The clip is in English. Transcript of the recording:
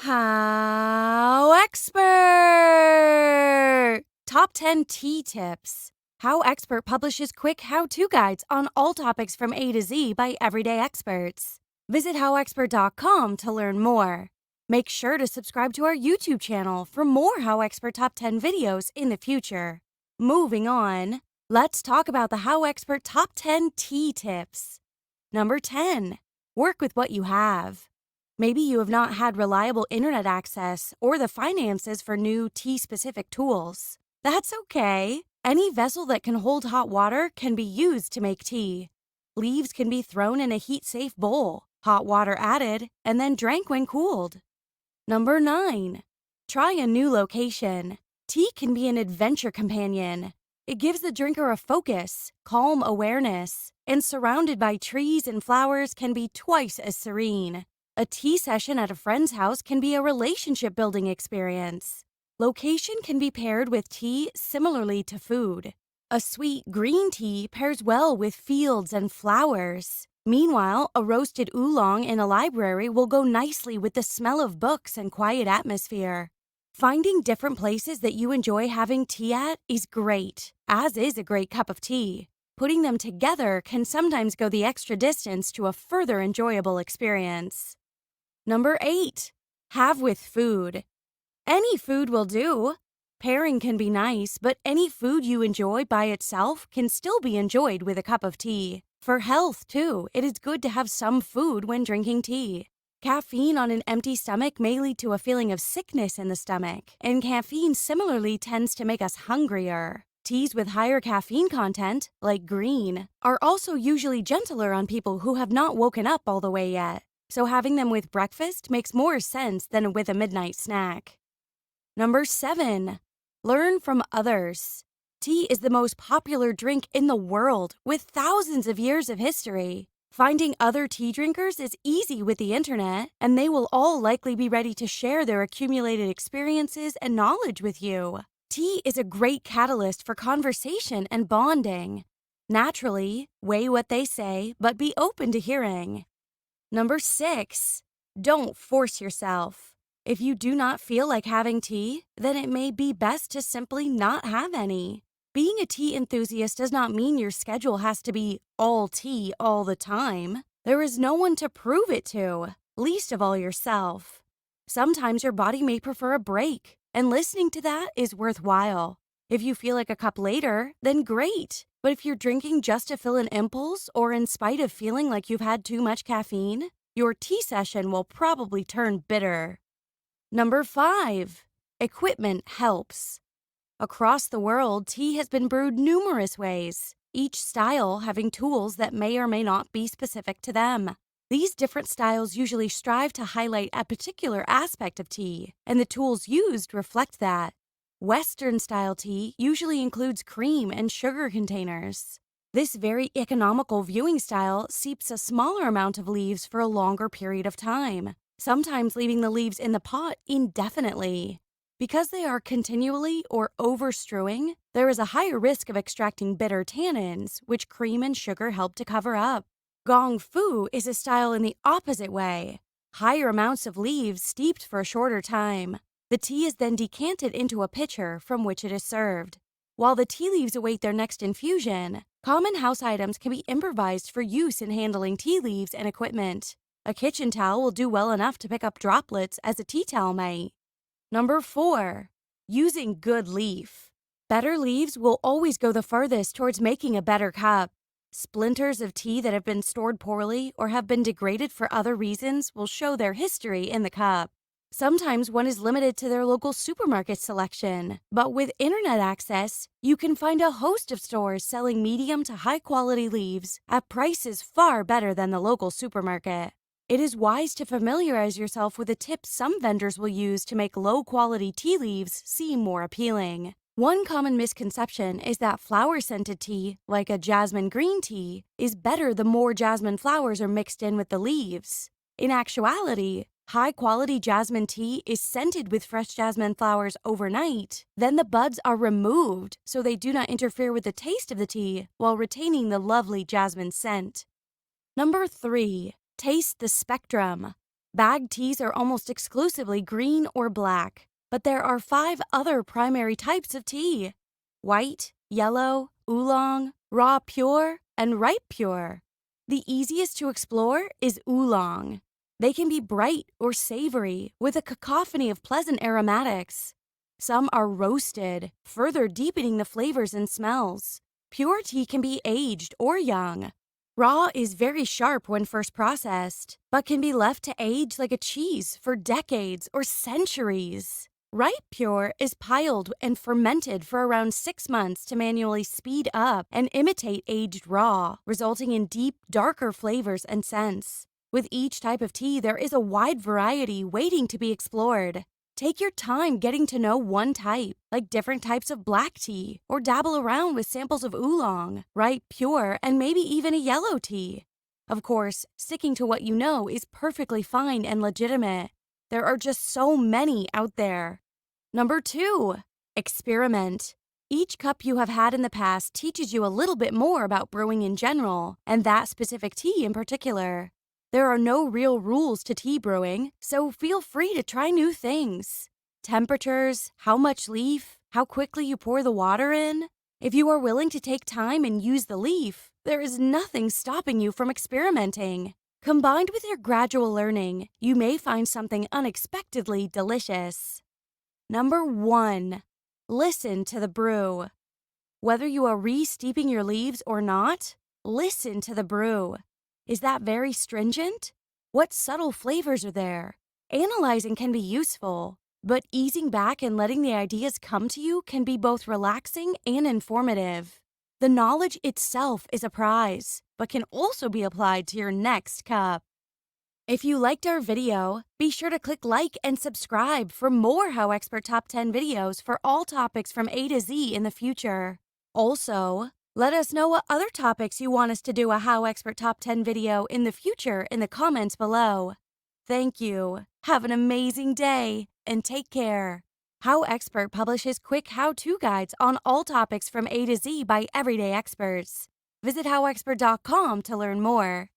HowExpert! Top 10 Tea Tips. HowExpert publishes quick how-to guides on all topics from A to Z by everyday experts. Visit HowExpert.com to learn more. Make sure to subscribe to our YouTube channel for more HowExpert Top 10 videos in the future. Moving on, let's talk about the HowExpert Top 10 Tea Tips. Number 10. Work with what you have. Maybe you have not had reliable internet access or the finances for new tea-specific tools. That's okay. Any vessel that can hold hot water can be used to make tea. Leaves can be thrown in a heat-safe bowl, hot water added, and then drank when cooled. Number 9. Try a new location. Tea can be an adventure companion. It gives the drinker a focus, calm awareness, and surrounded by trees and flowers can be twice as serene. A tea session at a friend's house can be a relationship-building experience. Location can be paired with tea similarly to food. A sweet green tea pairs well with fields and flowers. Meanwhile, a roasted oolong in a library will go nicely with the smell of books and quiet atmosphere. Finding different places that you enjoy having tea at is great, as is a great cup of tea. Putting them together can sometimes go the extra distance to a further enjoyable experience. Number 8. Have with food. Any food will do. Pairing can be nice, but any food you enjoy by itself can still be enjoyed with a cup of tea. For health, too, it is good to have some food when drinking tea. Caffeine on an empty stomach may lead to a feeling of sickness in the stomach, and caffeine similarly tends to make us hungrier. Teas with higher caffeine content, like green, are also usually gentler on people who have not woken up all the way yet. So having them with breakfast makes more sense than with a midnight snack. Number 7. Learn from others. Tea is the most popular drink in the world, with thousands of years of history. Finding other tea drinkers is easy with the internet, and they will all likely be ready to share their accumulated experiences and knowledge with you. Tea is a great catalyst for conversation and bonding. Naturally, weigh what they say, but be open to hearing. Number 6. Don't force yourself. If you do not feel like having tea, then it may be best to simply not have any. Being a tea enthusiast does not mean your schedule has to be all tea all the time. There is no one to prove it to, least of all yourself. Sometimes your body may prefer a break, and listening to that is worthwhile. If you feel like a cup later, then great. But if you're drinking just to fill an impulse or in spite of feeling like you've had too much caffeine, your tea session will probably turn bitter. Number 5. Equipment helps. Across the world, tea has been brewed numerous ways, each style having tools that may or may not be specific to them. These different styles usually strive to highlight a particular aspect of tea, and the tools used reflect that. Western-style tea usually includes cream and sugar containers. This very economical viewing style seeps a smaller amount of leaves for a longer period of time, sometimes leaving the leaves in the pot indefinitely. Because they are continually or over-strewing, there is a higher risk of extracting bitter tannins, which cream and sugar help to cover up. Gong fu is a style in the opposite way. Higher amounts of leaves steeped for a shorter time. The tea is then decanted into a pitcher from which it is served. While the tea leaves await their next infusion, common house items can be improvised for use in handling tea leaves and equipment. A kitchen towel will do well enough to pick up droplets as a tea towel might. Number 4. Using good leaf. Better leaves will always go the furthest towards making a better cup. Splinters of tea that have been stored poorly or have been degraded for other reasons will show their history in the cup. Sometimes one is limited to their local supermarket selection, but with internet access, you can find a host of stores selling medium to high-quality leaves at prices far better than the local supermarket. It is wise to familiarize yourself with the tips some vendors will use to make low-quality tea leaves seem more appealing. One common misconception is that flower-scented tea, like a jasmine green tea, is better the more jasmine flowers are mixed in with the leaves. In actuality, high-quality jasmine tea is scented with fresh jasmine flowers overnight. Then the buds are removed so they do not interfere with the taste of the tea while retaining the lovely jasmine scent. Number 3. Taste the spectrum. Bagged teas are almost exclusively green or black, but there are 5 other primary types of tea: white, yellow, oolong, raw pure, and ripe pure. The easiest to explore is oolong. They can be bright or savory with a cacophony of pleasant aromatics. Some are roasted, further deepening the flavors and smells. Pure tea can be aged or young. Raw is very sharp when first processed, but can be left to age like a cheese for decades or centuries. Ripe pure is piled and fermented for around 6 months to manually speed up and imitate aged raw, resulting in deep, darker flavors and scents. With each type of tea, there is a wide variety waiting to be explored. Take your time getting to know one type, like different types of black tea, or dabble around with samples of oolong, ripe pure, and maybe even a yellow tea. Of course, sticking to what you know is perfectly fine and legitimate. There are just so many out there. Number 2, experiment. Each cup you have had in the past teaches you a little bit more about brewing in general, and that specific tea in particular. There are no real rules to tea brewing, so feel free to try new things. Temperatures, how much leaf, how quickly you pour the water in. If you are willing to take time and use the leaf, there is nothing stopping you from experimenting. Combined with your gradual learning, you may find something unexpectedly delicious. Number 1, listen to the brew. Whether you are re-steeping your leaves or not, listen to the brew. Is that very stringent? What subtle flavors are there? Analyzing can be useful, but easing back and letting the ideas come to you can be both relaxing and informative. The knowledge itself is a prize, but can also be applied to your next cup. If you liked our video, be sure to click like and subscribe for more HowExpert Top 10 videos for all topics from A to Z in the future. Also, let us know what other topics you want us to do a HowExpert Top 10 video in the future in the comments below. Thank you. Have an amazing day and take care. HowExpert publishes quick how-to guides on all topics from A to Z by everyday experts. Visit HowExpert.com to learn more.